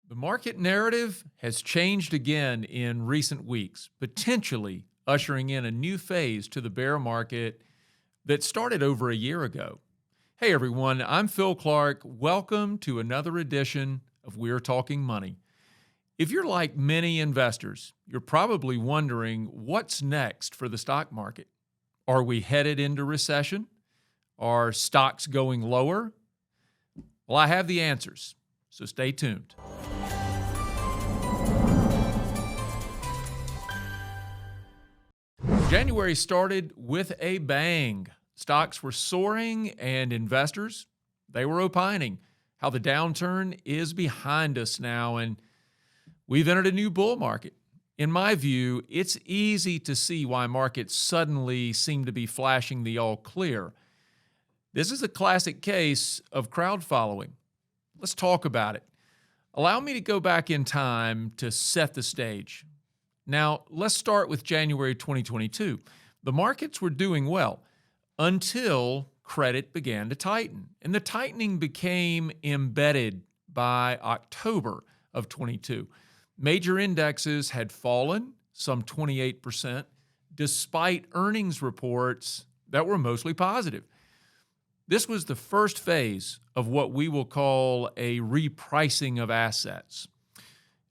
The market narrative has changed again in recent weeks, potentially ushering in a new phase to the bear market that started over a year ago. Hey everyone, I'm Phil Clark. Welcome to another edition of We're Talking Money. If you're like many investors, you're probably wondering what's next for the stock market. Are we headed into recession? Are stocks going lower? Well, I have the answers, so stay tuned. January started with a bang. Stocks were soaring and investors, they were opining how the downturn is behind us now and we've entered a new bull market. In my view, it's easy to see why markets suddenly seem to be flashing the all clear. This is a classic case of crowd following. Let's talk about it. Allow me to go back in time to set the stage. Now, let's start with January 2022. The markets were doing well until credit began to tighten, and the tightening became embedded by October of 22. Major indexes had fallen some 28%, despite earnings reports that were mostly positive. This was the first phase of what we will call a repricing of assets.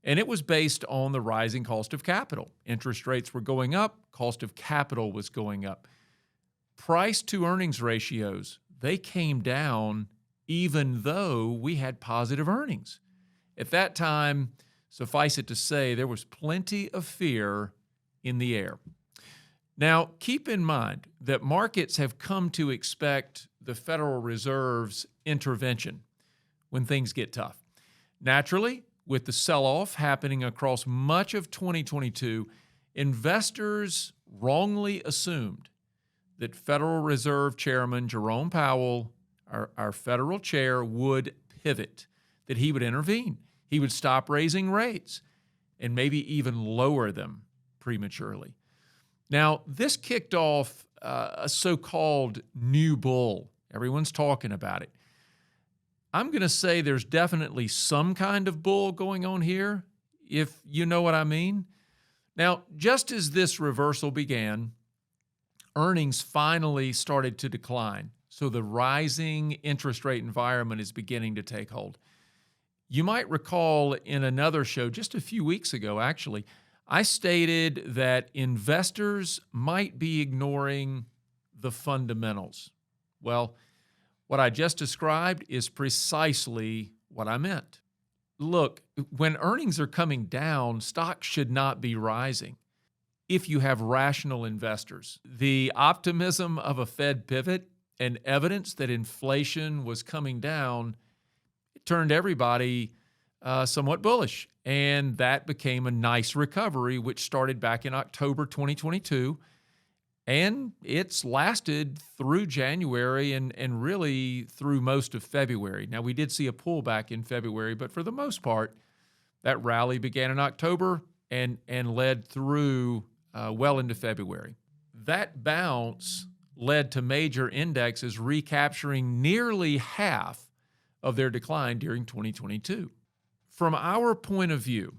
And it was based on the rising cost of capital. Interest rates were going up, cost of capital was going up. Price to earnings ratios, they came down even though we had positive earnings. At that time, suffice it to say, there was plenty of fear in the air. Now, keep in mind that markets have come to expect the Federal Reserve's intervention when things get tough. Naturally, with the sell-off happening across much of 2022, investors wrongly assumed that Federal Reserve Chairman Jerome Powell, our federal chair, would pivot, that he would intervene. He would stop raising rates and maybe even lower them prematurely. Now, this kicked off a so-called new bull. Everyone's talking about it. I'm going to say there's definitely some kind of bull going on here, if you know what I mean. Now, just as this reversal began, earnings finally started to decline. So the rising interest rate environment is beginning to take hold. You might recall in another show just a few weeks ago, actually, I stated that investors might be ignoring the fundamentals. Well, what I just described is precisely what I meant. Look, when earnings are coming down, stocks should not be rising. If you have rational investors, the optimism of a Fed pivot and evidence that inflation was coming down, it turned everybody somewhat bullish. And that became a nice recovery, which started back in October 2022. And it's lasted through January and really through most of February. Now, we did see a pullback in February, but for the most part, that rally began in October and led through well into February. That bounce led to major indexes recapturing nearly half of their decline during 2022. From our point of view,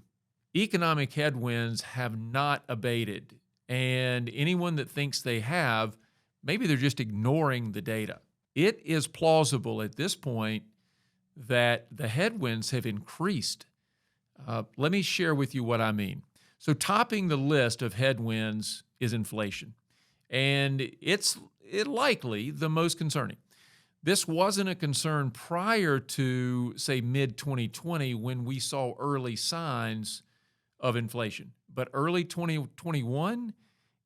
economic headwinds have not abated. And anyone that thinks they have, maybe they're just ignoring the data. It is plausible at this point that the headwinds have increased. Let me share with you what I mean. So topping the list of headwinds is inflation. And it's likely the most concerning. This wasn't a concern prior to, say, mid-2020 when we saw early signs of inflation. But early 2021,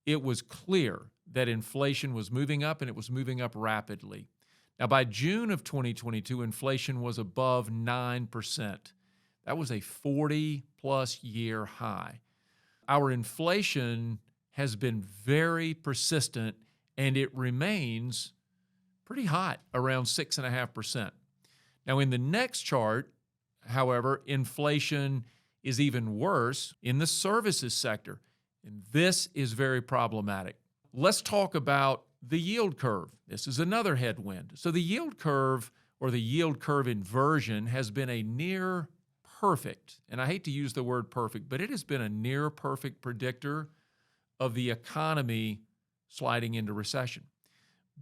it was clear that inflation was moving up and it was moving up rapidly. Now, by June of 2022, inflation was above 9%. That was a 40-plus year high. Our inflation has been very persistent and it remains pretty hot, around 6.5%. Now, in the next chart, however, inflation is even worse in the services sector, and this is very problematic. Let's talk about the yield curve. This is another headwind. So the yield curve or the yield curve inversion has been a near perfect, and I hate to use the word perfect, but it has been a near perfect predictor of the economy sliding into recession.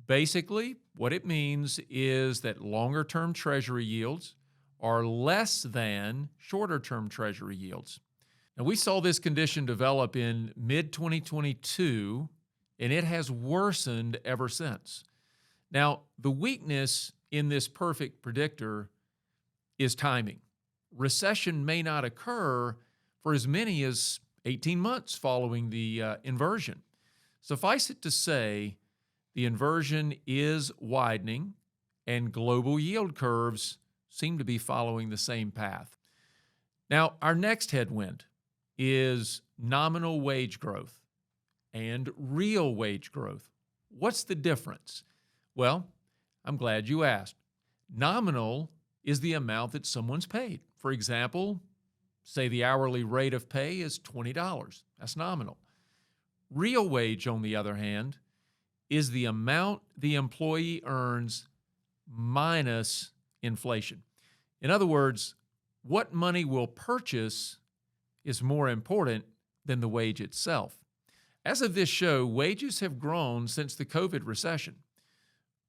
Basically, what it means is that longer-term Treasury yields are less than shorter-term Treasury yields. Now, we saw this condition develop in mid-2022, and it has worsened ever since. Now, the weakness in this perfect predictor is timing. Recession may not occur for as many as 18 months following the inversion. Suffice it to say, the inversion is widening, and global yield curves seem to be following the same path. Now, our next headwind is nominal wage growth and real wage growth. What's the difference? Well, I'm glad you asked. Nominal is the amount that someone's paid. For example, say the hourly rate of pay is $20. That's nominal. Real wage, on the other hand, is the amount the employee earns minus inflation. In other words, what money will purchase is more important than the wage itself. As of this show, wages have grown since the COVID recession.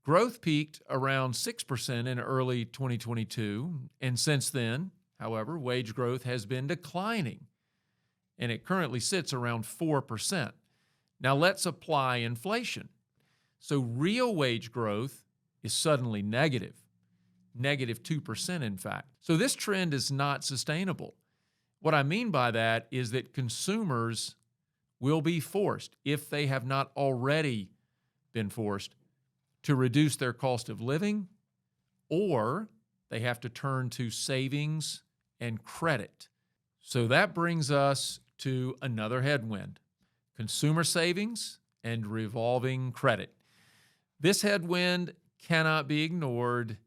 Growth peaked around 6% in early 2022, and since then, however, wage growth has been declining, and it currently sits around 4%. Now let's apply inflation. So real wage growth is suddenly negative 2% in fact. So this trend is not sustainable. What I mean by that is that consumers will be forced, if they have not already been forced, to reduce their cost of living, or they have to turn to savings and credit. So that brings us to another headwind: consumer savings and revolving credit. This headwind cannot be ignored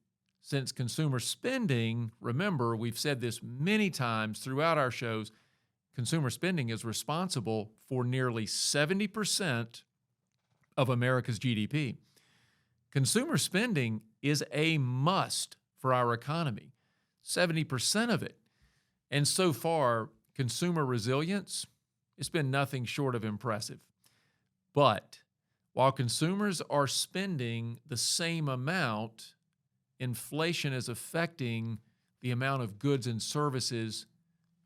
since consumer spending, remember, we've said this many times throughout our shows, consumer spending is responsible for nearly 70% of America's GDP. Consumer spending is a must for our economy, 70% of it. And so far, consumer resilience, it's been nothing short of impressive. But while consumers are spending the same amount, inflation is affecting the amount of goods and services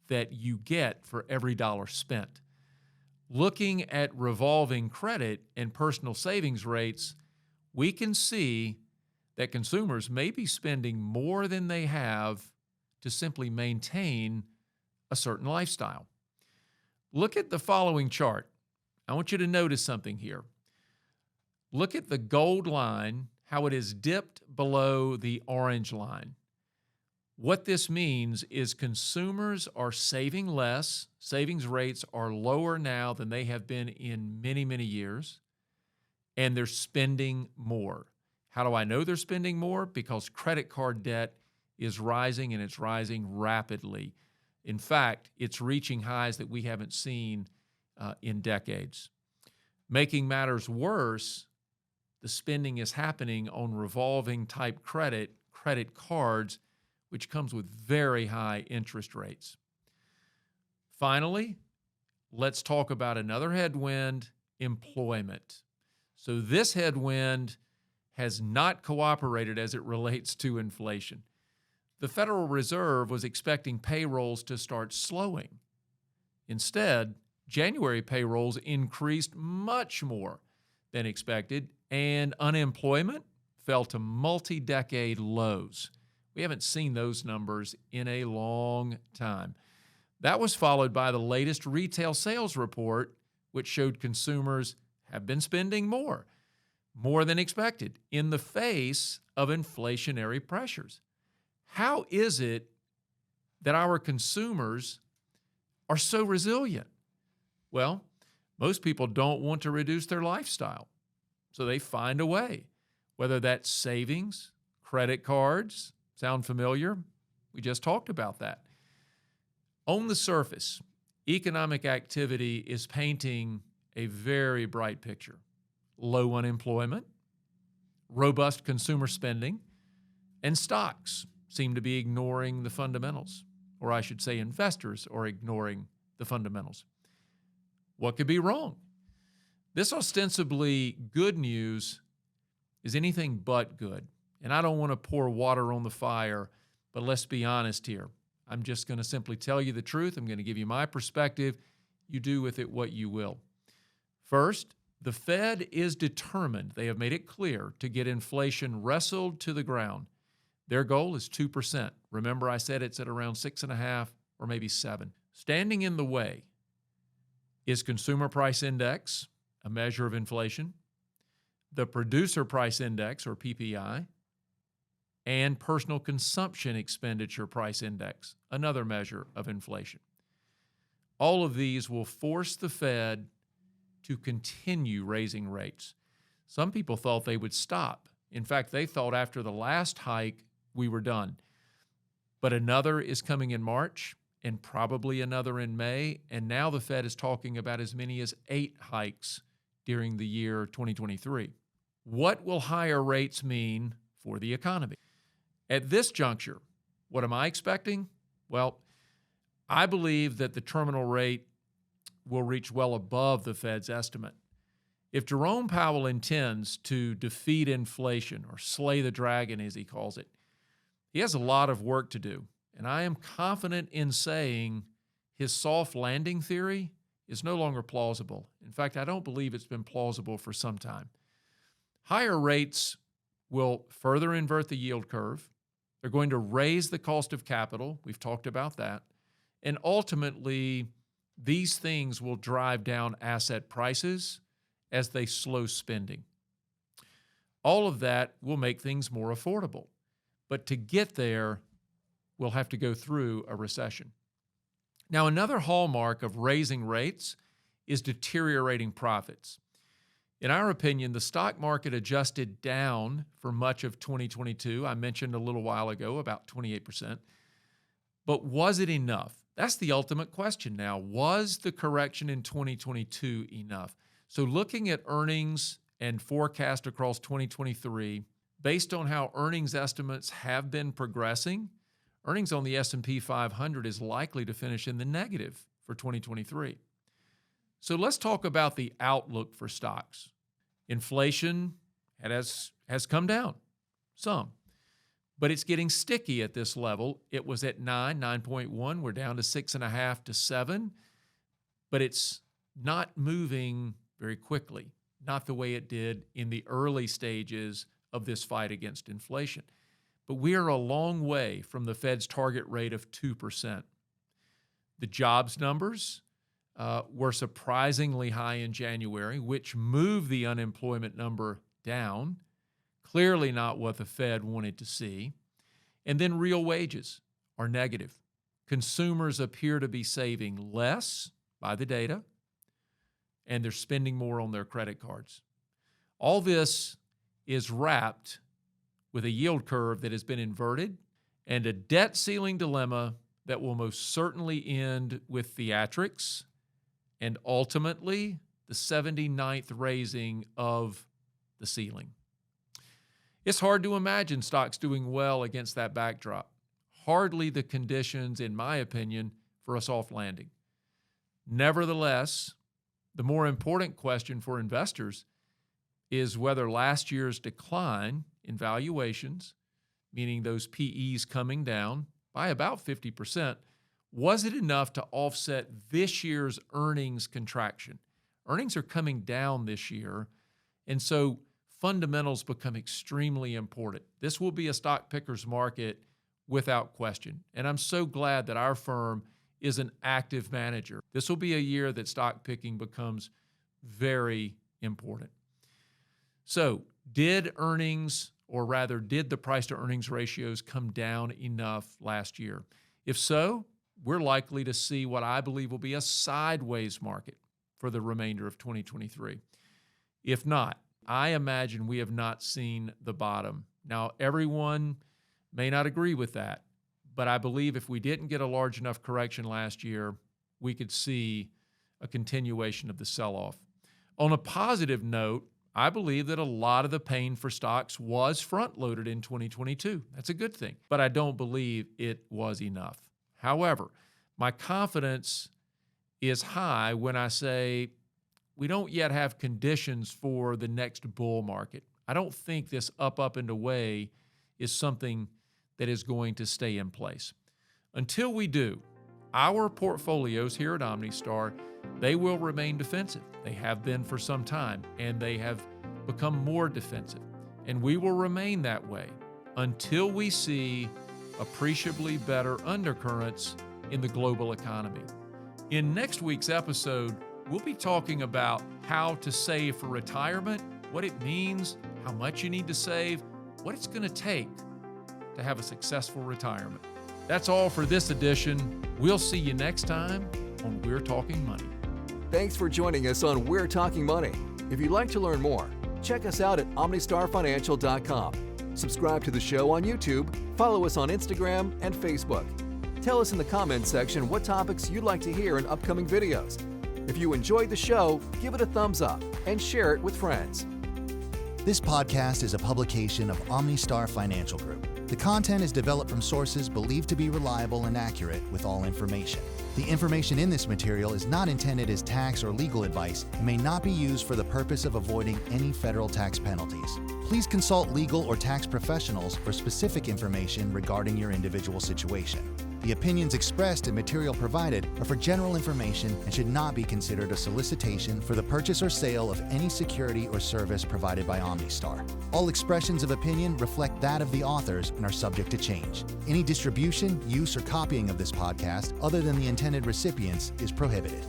that you get for every dollar spent. Looking at revolving credit and personal savings rates, we can see that consumers may be spending more than they have to simply maintain a certain lifestyle. Look at the following chart. I want you to notice something here. Look at the gold line, how it is dipped below the orange line. What this means is consumers are saving less. Savings rates are lower now than they have been in many, many years, and they're spending more. How do I know they're spending more? Because credit card debt is rising, and it's rising rapidly. In fact, it's reaching highs that we haven't seen in decades. Making matters worse, the spending is happening on revolving type credit cards, which comes with very high interest rates. Finally, let's talk about another headwind: employment. So this headwind has not cooperated as it relates to inflation. The Federal Reserve was expecting payrolls to start slowing. Instead, January payrolls increased much more than expected, and unemployment fell to multi-decade lows. We haven't seen those numbers in a long time. That was followed by the latest retail sales report, which showed consumers have been spending more than expected in the face of inflationary pressures. How is it that our consumers are so resilient? Well, most people don't want to reduce their lifestyle, so they find a way, whether that's savings, credit cards. Sound familiar? We just talked about that. On the surface, economic activity is painting a very bright picture. Low unemployment, robust consumer spending, and stocks seem to be ignoring the fundamentals. or I should say investors are ignoring the fundamentals. What could be wrong? This ostensibly good news is anything but good. And I don't want to pour water on the fire, but let's be honest here. I'm just going to simply tell you the truth. I'm going to give you my perspective. You do with it what you will. First, the Fed is determined, they have made it clear, to get inflation wrestled to the ground. Their goal is 2%. Remember, I said it's at around 6.5 or maybe 7. Standing in the way is Consumer Price Index, a measure of inflation, the Producer Price Index, or PPI, and Personal Consumption Expenditure Price Index, another measure of inflation. All of these will force the Fed to continue raising rates. Some people thought they would stop. In fact, they thought after the last hike, we were done. But another is coming in March and probably another in May. And now the Fed is talking about as many as 8 hikes during the year 2023. What will higher rates mean for the economy? At this juncture, what am I expecting? Well, I believe that the terminal rate will reach well above the Fed's estimate. If Jerome Powell intends to defeat inflation, or slay the dragon as he calls it, he has a lot of work to do. And I am confident in saying his soft landing theory is no longer plausible. In fact, I don't believe it's been plausible for some time. Higher rates will further invert the yield curve. They're going to raise the cost of capital. We've talked about that. And ultimately, these things will drive down asset prices as they slow spending. All of that will make things more affordable. But to get there, we'll have to go through a recession. Now, another hallmark of raising rates is deteriorating profits. In our opinion, the stock market adjusted down for much of 2022. I mentioned a little while ago about 28%. But was it enough? That's the ultimate question now. Was the correction in 2022 enough? So looking at earnings and forecast across 2023, based on how earnings estimates have been progressing, earnings on the S&P 500 is likely to finish in the negative for 2023. So let's talk about the outlook for stocks. Inflation has come down some, but it's getting sticky at this level. It was at 9.1. We're down to 6.5 to 7, but it's not moving very quickly, not the way it did in the early stages of this fight against inflation. But we are a long way from the Fed's target rate of 2%. The jobs numbers were surprisingly high in January, which moved the unemployment number down. Clearly not what the Fed wanted to see. And then real wages are negative. Consumers appear to be saving less by the data, and they're spending more on their credit cards. All this is wrapped with a yield curve that has been inverted and a debt ceiling dilemma that will most certainly end with theatrics and ultimately the 79th raising of the ceiling. It's hard to imagine stocks doing well against that backdrop. Hardly the conditions, in my opinion, for a soft landing. Nevertheless, the more important question for investors is whether last year's decline in valuations, meaning those PEs coming down by about 50%, was it enough to offset this year's earnings contraction? Earnings are coming down this year, and so fundamentals become extremely important. This will be a stock picker's market without question, and I'm so glad that our firm is an active manager. This will be a year that stock picking becomes very important. So, did earnings, or rather, did the price to earnings ratios come down enough last year? If so, we're likely to see what I believe will be a sideways market for the remainder of 2023. If not, I imagine we have not seen the bottom. Now, everyone may not agree with that, but I believe if we didn't get a large enough correction last year, we could see a continuation of the sell-off. On a positive note, I believe that a lot of the pain for stocks was front-loaded in 2022. That's a good thing, but I don't believe it was enough. However, my confidence is high when I say we don't yet have conditions for the next bull market. I don't think this up and away is something that is going to stay in place. Until we do, our portfolios here at OmniStar, they will remain defensive. They have been for some time, and they have become more defensive. And we will remain that way until we see appreciably better undercurrents in the global economy. In next week's episode, we'll be talking about how to save for retirement, what it means, how much you need to save, what it's going to take to have a successful retirement. That's all for this edition. We'll see you next time on We're Talking Money. Thanks for joining us on We're Talking Money. If you'd like to learn more, check us out at omnistarfinancial.com. Subscribe to the show on YouTube, follow us on Instagram and Facebook. Tell us in the comments section what topics you'd like to hear in upcoming videos. If you enjoyed the show, give it a thumbs up and share it with friends. This podcast is a publication of OmniStar Financial Group. The content is developed from sources believed to be reliable and accurate with all information. The information in this material is not intended as tax or legal advice and may not be used for the purpose of avoiding any federal tax penalties. Please consult legal or tax professionals for specific information regarding your individual situation. The opinions expressed and material provided are for general information and should not be considered a solicitation for the purchase or sale of any security or service provided by OmniStar. All expressions of opinion reflect that of the authors and are subject to change. Any distribution, use, or copying of this podcast, other than the intended recipients, is prohibited.